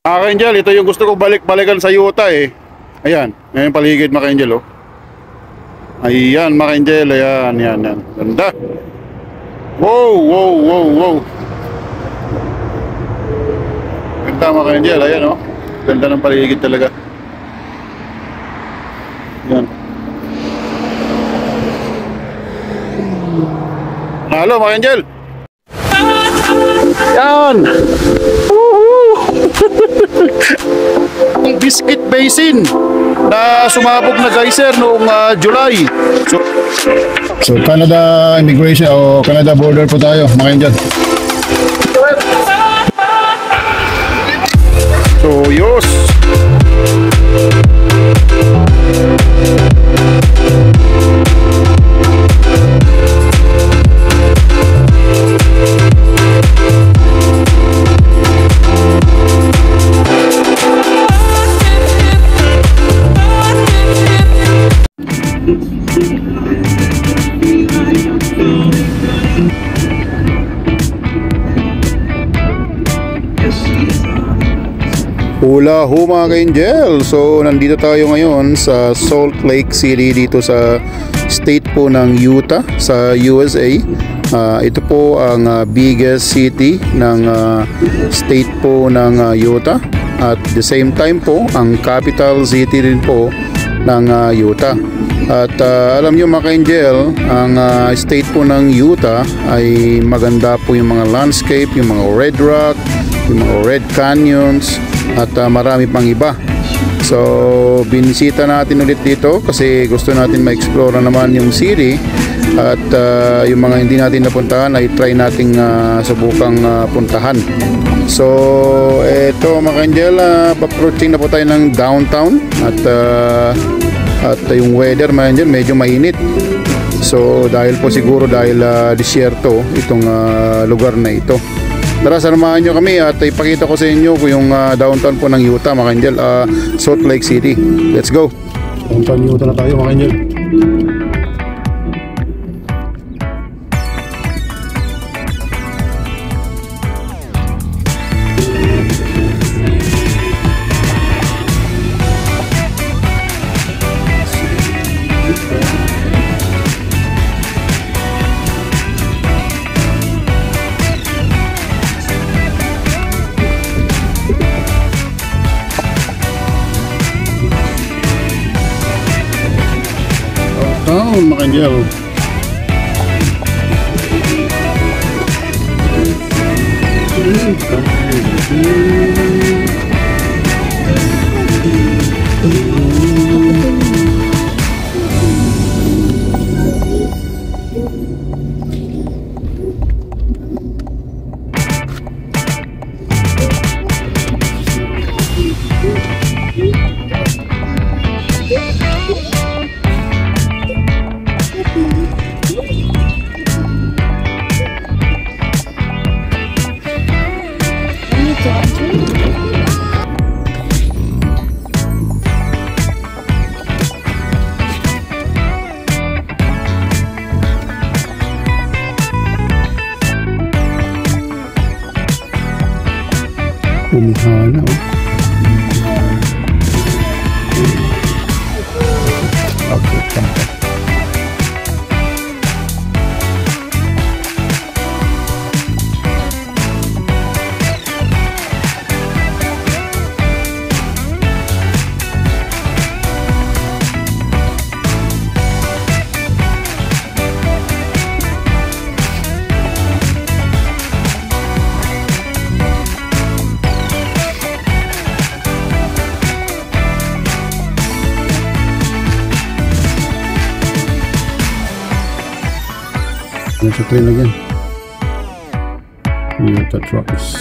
Angel, ito yung gusto ko balik-balikan sa Utah eh. Ayan, ngayon paligid mga Angel oh. Ayan mga Angel, ayan, yan. Ganda. Wow. Ganda mga Angel, ayan oh. Ganda ng paligid talaga. Ayan. Halo mga Angel. Yan. Biscuit Basin na sumabog na geyser noong July. So Canada immigration o Canada border po tayo mga Angel. So yos. Hula ho mga ka-Angel. So nandito tayo ngayon sa Salt Lake City dito sa state po ng Utah sa USA. Ito po ang biggest city ng state po ng Utah at the same time po ang capital city rin po ng Utah. At alam nyo mga ka-Angel, ang state po ng Utah ay maganda po yung mga landscape, yung mga red rock, yung mga red canyons at marami pang iba. So binisita natin ulit dito kasi gusto natin ma-explore naman yung city at yung mga hindi natin napuntahan ay try nating subukang puntahan. So eto mga Angel, approaching na po tayo ng downtown at yung weather mga Angel medyo mainit. So dahil po siguro dahil disyerto itong lugar na ito. Tara, samahan nyo kami at ipakita ko sa inyo kung yung downtown po ng Utah mga Angel, Salt Lake City. Let's go! Downtown Utah na tayo mga Angel. Mga Angel. Umihana oh. Okay, tampak. There's a train again. Here the trucks.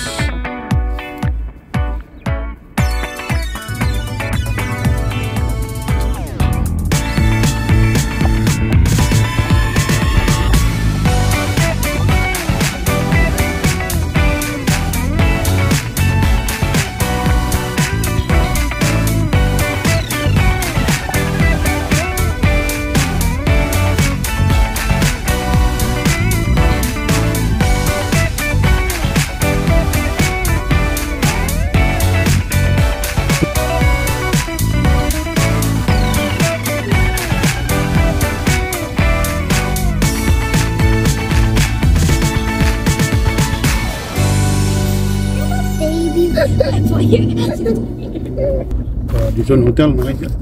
Radisson Hotel mga kaibigan.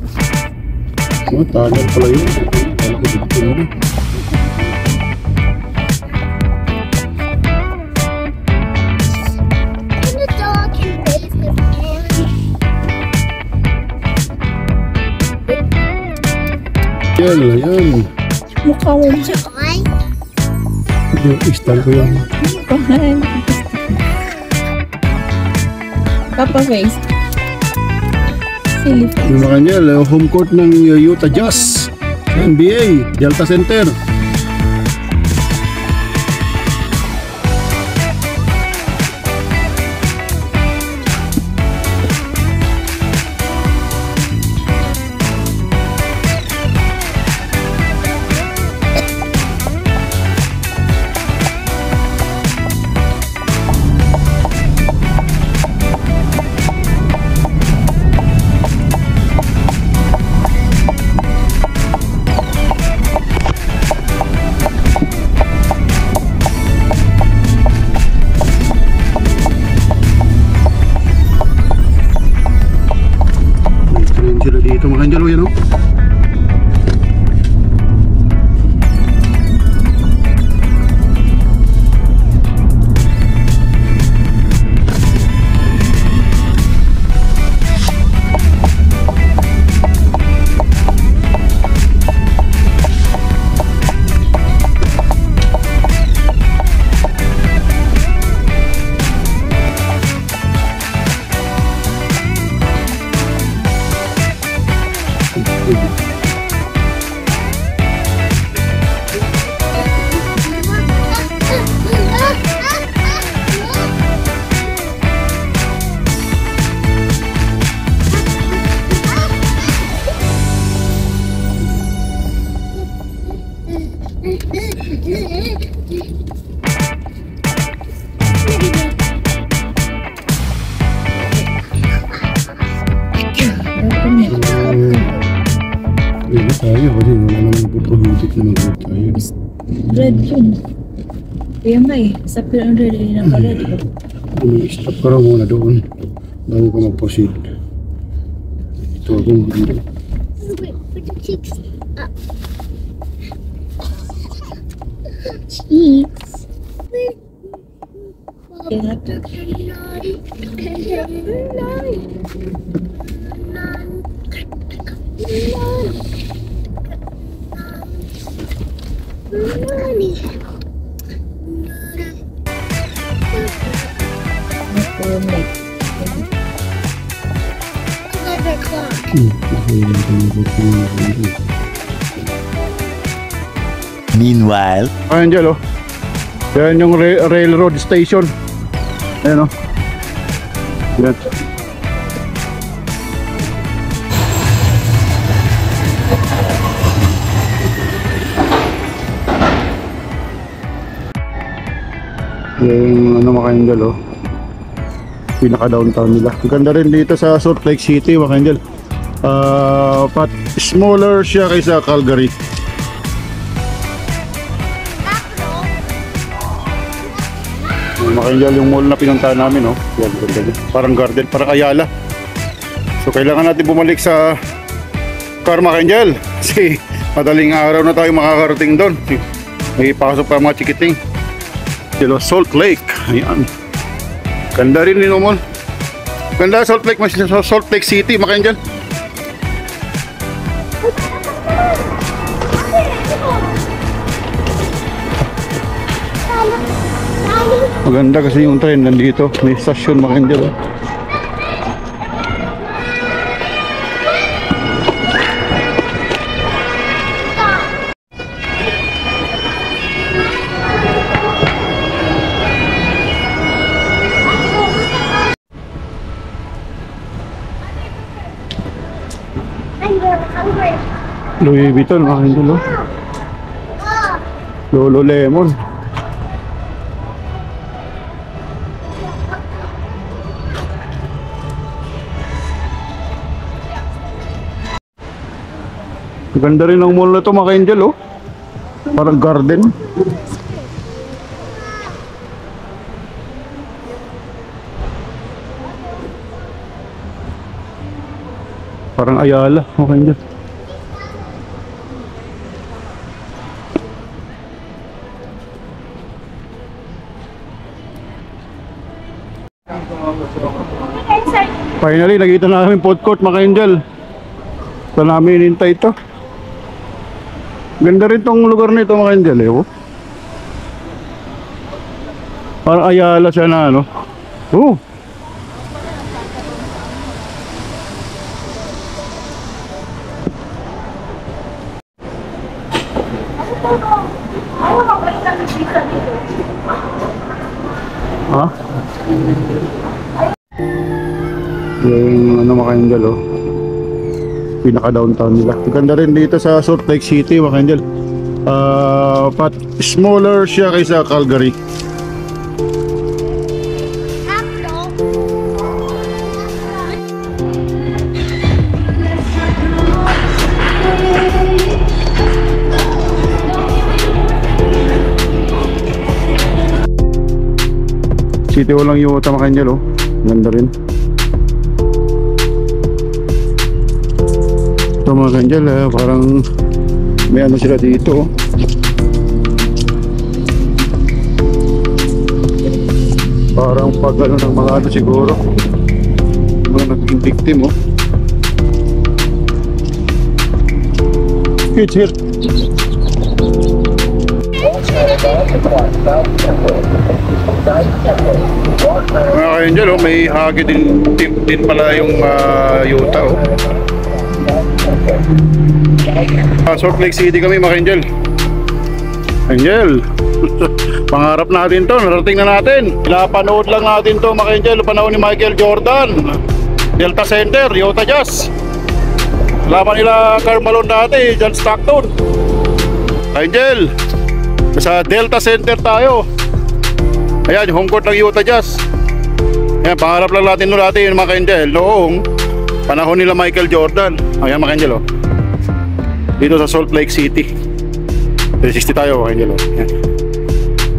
Oh, tagal pala yun. Kala ko dito na. Yan, ayan. Mukha mo siya. Yung istal ko yan. Papa face. Silly face. Yung mga kanyal, home court ng Utah Jazz sa NBA, Delta Center. Dito mga kanjalo yan o. Hindi tayo kasi wala naman puprohibited na mag-red tayo. Red yun. Kaya nga eh. Sa pero red ay naka-red. Stop ka lang muna doon bago ka mag-proceed. Ito ako dito. Wait, put your cheeks up. Cheeks. Kaya Meanwhile, Angel, oh. Yan yung railroad station. Ayan, oh. Yan. Yung ano mga Angel, oh. Pinaka-downtown nila. Maganda rin dito sa Salt Lake City mga Angel. But smaller siya kaysa Calgary. Mga Angel, yung mall na pinuntahan namin, oh. Yan, ganda. Parang garden, parang Ayala. So kailangan natin bumalik sa car mga Angel. Kasi madaling araw na tayo makakarating doon. May pasok pa mga chikiting. Salt Lake. Ayan. Ganda rin yung mall. Ganda Salt Lake, Salt Lake City mga Angel. Maganda kasi yung train nandito. May stasyon mga Angel. Louis Vuitton mga Angel, oh. Lululemon. Ganda rin ang mall na ito mga Angel, oh. Parang garden. Parang Ayala. Okay dyan. Finally, nakita na namin food court, mga angel. Ito namin hinintay ito. Ganda rin tong lugar nito, mga angel, eh. Oh. Parang Ayala siya na, ano. Oh. Ha? Yung ano, mga angel, oh. Pinaka downtown nila. Ganda rin dito sa Salt Lake City, mga angel. But smaller siya kaysa Calgary. City Hall lang yung Utah, mga angel, oh. Ganda rin. Ito, mga angel, parang may ano sila dito, oh. Parang pag ano ng mga ano siguro, mga naging victim, oh. Kids here. Mga ka-angel, oh, may hagi din pala yung Utah, oh. Salt Lake City kami, mga angel. Angel, pangarap natin to, narating na natin. Pinapanood lang natin to, mga angel. Panahon ni Michael Jordan, Delta Center, Utah Jazz. Laban nila Karl Malone dati, John Stockton. Angel, sa Delta Center tayo. Ayan, home court ng Utah Jazz. Ayan, pangarap lang natin no dati, mga angel, noong panahon nila Michael Jordan. Ayan, mga angel, oh. Dito sa Salt Lake City 360 tayo, mga angel, oh. Ayan.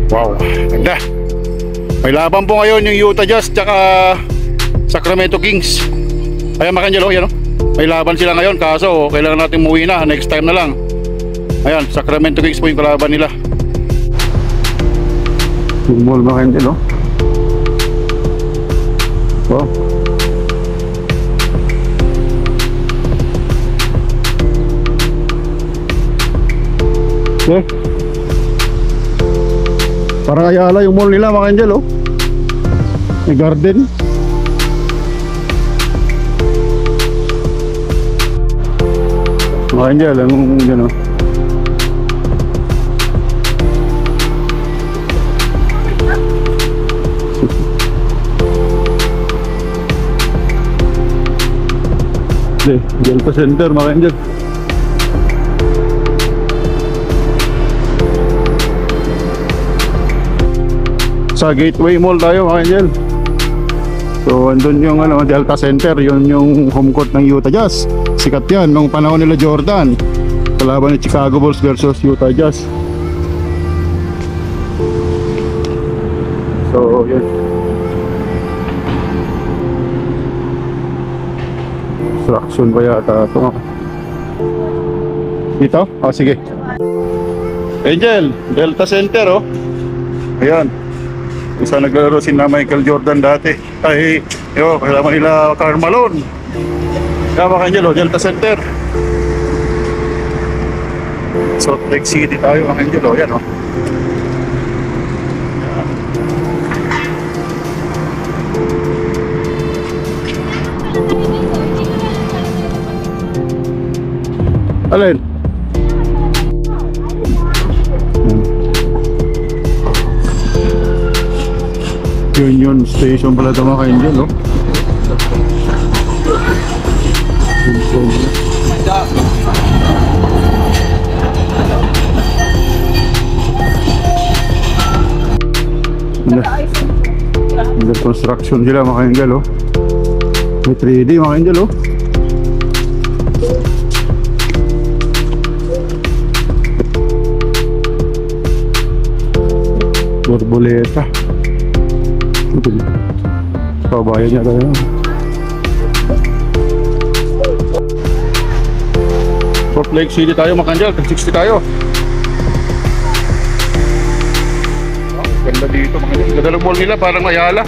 Wow, ganda. May laban po ngayon yung Utah Jazz tsaka Sacramento Kings. Ayan, mga angel, oh. Ayan, oh. May laban sila ngayon, kaso kailangan natin umuwi na, next time na lang. Ayan, Sacramento Kings po yung kalaban nila. Yung mall, mga angel, oh. Wow. Okay. Parang Ayala yung mall nila, mga angel, oh. May garden. Mga angel, ang yun, oh. Delta Center, mga angel. Sa Gateway Mall tayo, mga angel. So andun yung ano, Delta Center, yun yung home court ng Utah Jazz. Sikat yan nung panahon nila Jordan. Kalaban ni Chicago Bulls versus Utah Jazz. So yun. Construction pa yata ito. Dito? Oh, sige. Angel, Delta Center, oh. Ayan. Isa naglalaro si Michael Jordan dati. Ay, yo, kailangan nila Karl Malone. Kaya, mga angel, oh, Delta Center. Salt Lake City tayo, mga angel, oh. Ayan, oh. Alin? Union Station pala ito, mga ka-angel, oh. Under construction sila, mga ka-angel, oh. May 3D, mga ka-angel, oh. Borboleta. Kabayan niya tayo. Salt Lake City tayo mga kanjel, 360 tayo. Ganda dito mga kanjel, ganda ng mall nila, parang Ayala.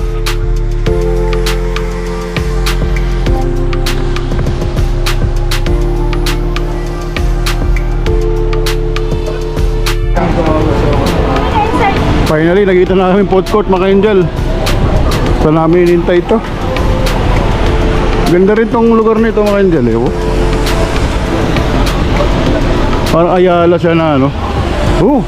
Finally, nakita na namin food court mga kanjel. Saan namin hinintay ito. Ganda rin tong lugar nito mga kanjel eh. Oh. Parang Ayala siya na ano. Oh.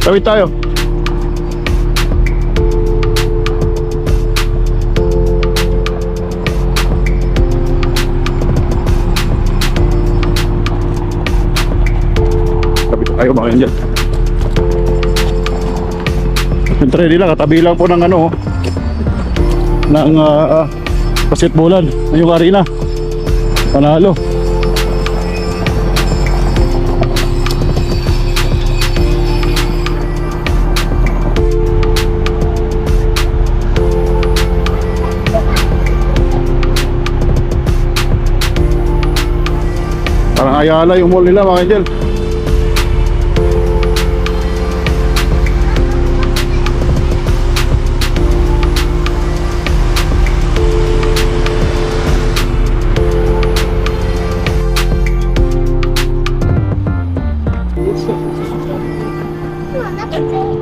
Tawid tayo. Tayo mga kanjel. Siyempre nila katabi lang po ng ano ng basketballan yung arena. Panalo. Parang Ayala yung mall nila mga kanjel.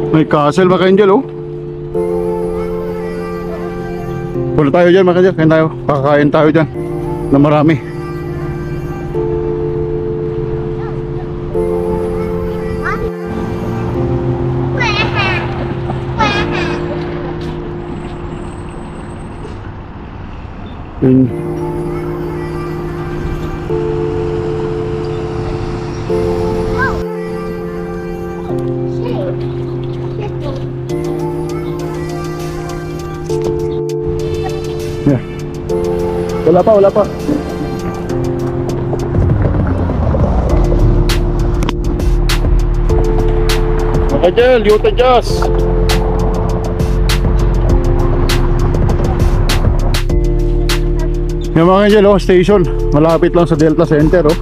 May castle mga kanjel oh. Punta tayo dyan mga kanjel. Kain tayo. Kakain tayo dyan na marami. Yeah. Wala pa, wala pa. Mga kanjel, Utah Jazz. Yung mga kanjel oh, station. Malapit lang sa Delta Center oh.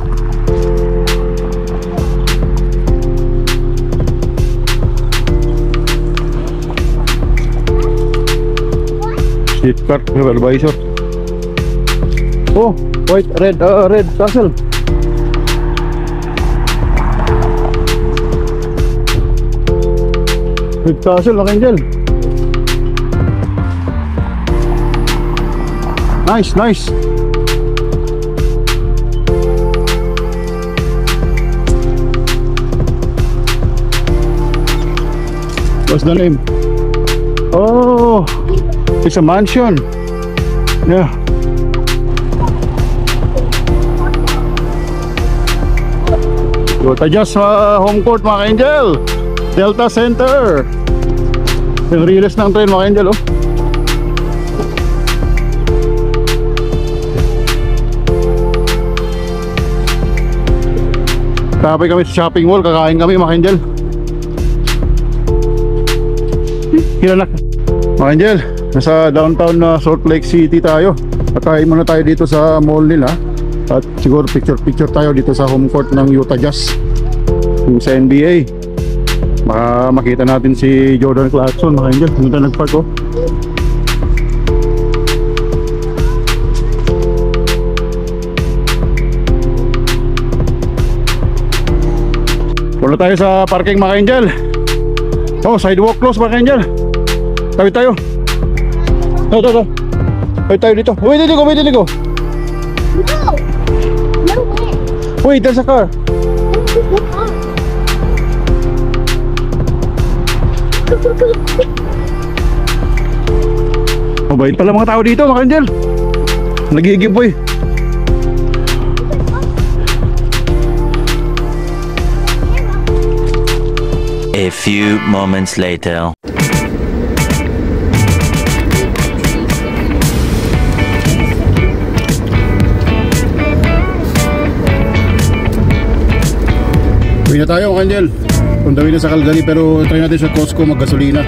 Street card, supervisor. Oh, white, red castle. Red castle mga kanjel. Nice, nice. What's the name? Oh, it's a mansion. Yeah. Utah Jazz home court mga kanjel. Delta Center. Yung release ng train mga kanjel oh. Tapos kami sa shopping mall, kakain kami mga kanjel. Hilanak mga kanjel, nasa downtown na Salt Lake City tayo. Patayin muna tayo dito sa mall nila. At siguro picture tayo dito sa home court ng Utah Jazz, yung sa NBA. Baka makita natin si Jordan Clarkson mga kanjel, yung nagpark oh. Wala tayo sa parking mga kanjel. Oh, sidewalk close mga kanjel. Tawid tayo. Ito. Tawid tayo dito. Wait, dito go. No! No way! Wait, there's a car. Mabait pala mga tao dito mga kanjel. Nag-i-giveaway. A few moments later. Uwi na tayo, Angel. Punta na sa Calgary, pero try natin sa Costco maggasolina.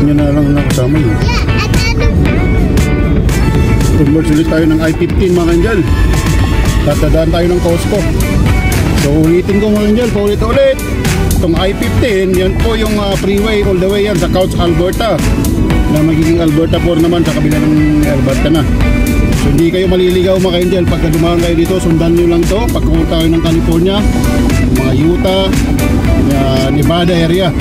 Yan na lang nakasama yun. Converge ulit tayo ng I-15 mga Angel. Tatadaan tayo ng Costco. So ulitin ko mga Angel, paulit-ulit. Itong I-15, yan po yung freeway all the way yan sa Couch, Alberta. Na magiging Alberta 4 naman sa kabila ng Alberta na. So hindi kayo maliligaw mga Angel. Pagka dumaan kayo dito, sundan nyo lang to. Pagkapunta kayo ng California, mga Utah, Nevada area.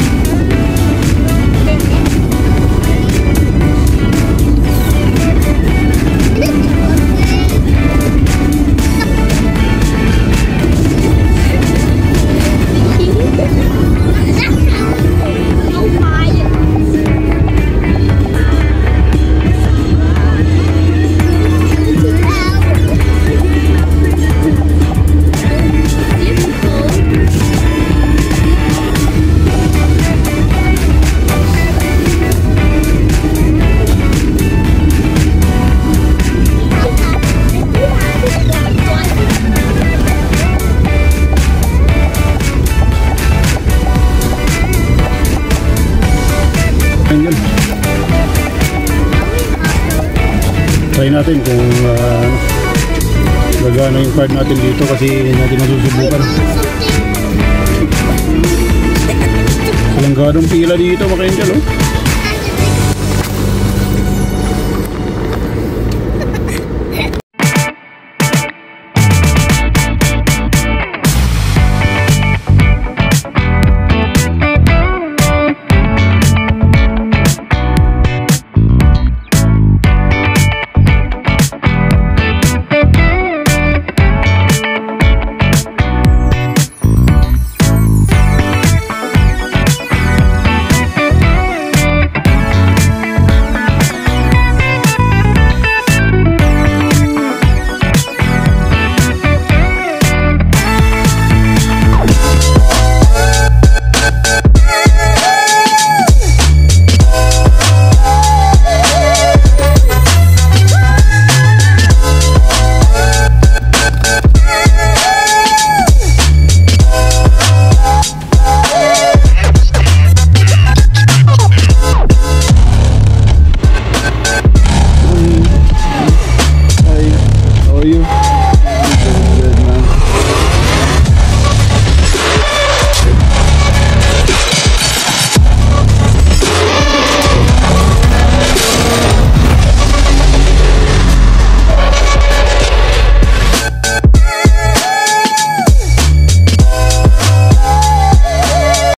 Try natin kung gagana yung card natin dito kasi natin masusubukan. Walang ganong pila dito mga Angel, oh.